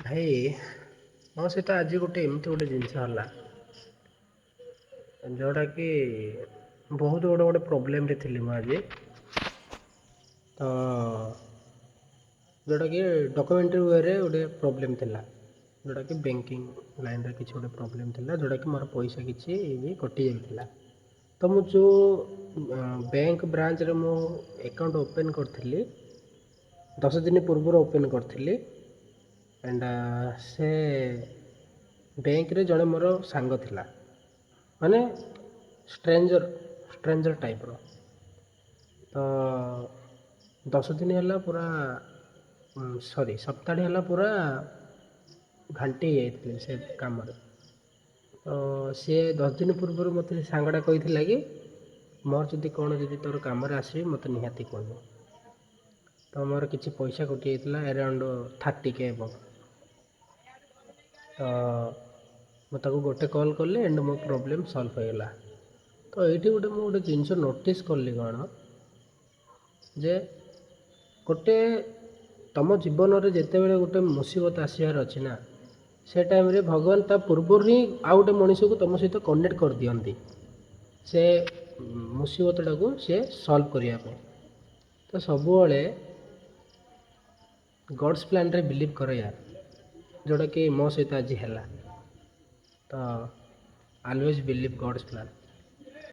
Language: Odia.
ଭାଇ ମୋ ସହିତ ଆଜି ଗୋଟେ ଏମିତି ଗୋଟେ ଜିନିଷ ହେଲା ଯେଉଁଟାକି ବହୁତ ଗୋଟେ ପ୍ରୋବ୍ଲେମରେ ଥିଲି ମୁଁ ଆଜି। ତ ଯେଉଁଟାକି ଡକୁମେଣ୍ଟାରୀ ୱେରେ ଗୋଟେ ପ୍ରୋବ୍ଲେମ୍ ଥିଲା, ଯେଉଁଟାକି ବ୍ୟାଙ୍କିଙ୍ଗ ଲାଇନ୍ରେ କିଛି ଗୋଟେ ପ୍ରୋବ୍ଲେମ୍ ଥିଲା, ଯେଉଁଟାକି ମୋର ପଇସା କିଛି ବି କଟିଯାଇଥିଲା। ତ ମୁଁ ଯେଉଁ ବ୍ୟାଙ୍କ ବ୍ରାଞ୍ଚରେ ମୁଁ ଆକାଉଣ୍ଟ ଓପେନ୍ କରିଥିଲି 10 ଦିନ ପୂର୍ବରୁ ଓପେନ୍ କରିଥିଲି। ଆଣ୍ଡ ସେ ବ୍ୟାଙ୍କରେ ଜଣେ ମୋର ସାଙ୍ଗ ଥିଲା, ମାନେ ଷ୍ଟ୍ରେଞ୍ଜର ଟାଇପ୍ର। ତ 10 ଦିନ ହେଲା ପୁରା ସପ୍ତାହଟେ ହେଲା ପୁରା ଘାଣ୍ଟି ହେଇଯାଇଥିଲି ସେ କାମରେ। ତ ସିଏ 10 ଦିନ ପୂର୍ବରୁ ମୋତେ ସେ ସାଙ୍ଗଟା କହିଥିଲା କି ମୋର ଯଦି ତୋର କାମରେ ଆସିବି ମୋତେ ନିହାତି କହିବ। ତ ମୋର କିଛି ପଇସା କଟିଯାଇଥିଲା ଆରାଉଣ୍ଡ 30K ହେବ। ତ ମୁଁ ତାକୁ ଗୋଟେ କଲ୍ କଲି ଆଣ୍ଡ ମୋ ପ୍ରୋବ୍ଲେମ୍ ସଲ୍ଭ ହୋଇଗଲା। ତ ଏଇଠି ମୁଁ ଗୋଟେ ଜିନିଷ ନୋଟିସ୍ କଲି କ'ଣ, ଯେ ଗୋଟେ ତୁମ ଜୀବନରେ ଯେତେବେଳେ ଗୋଟେ ମୁସିବତ ଆସିବାର ଅଛି ନା, ସେ ଟାଇମ୍ରେ ଭଗବାନ ତା ପୂର୍ବରୁ ହିଁ ଆଉ ଗୋଟେ ମଣିଷକୁ ତୁମ ସହିତ କନେକ୍ଟ କରିଦିଅନ୍ତି ସେ ମୁସିବତଟାକୁ ସେ ସଲ୍ଭ କରିବା ପାଇଁ। ତ ସବୁବେଳେ ଗଡ଼୍ସ ପ୍ଲାନ୍ରେ ବିଲିଭ୍ କର ୟାର, ଯେଉଁଟାକି ମୋ ସହିତ ଆଜି ହେଲା। ତ ଅଲୱେଜ୍ ବିଲିଭ୍ ଗଡ଼୍ସ ପ୍ଲାନ୍।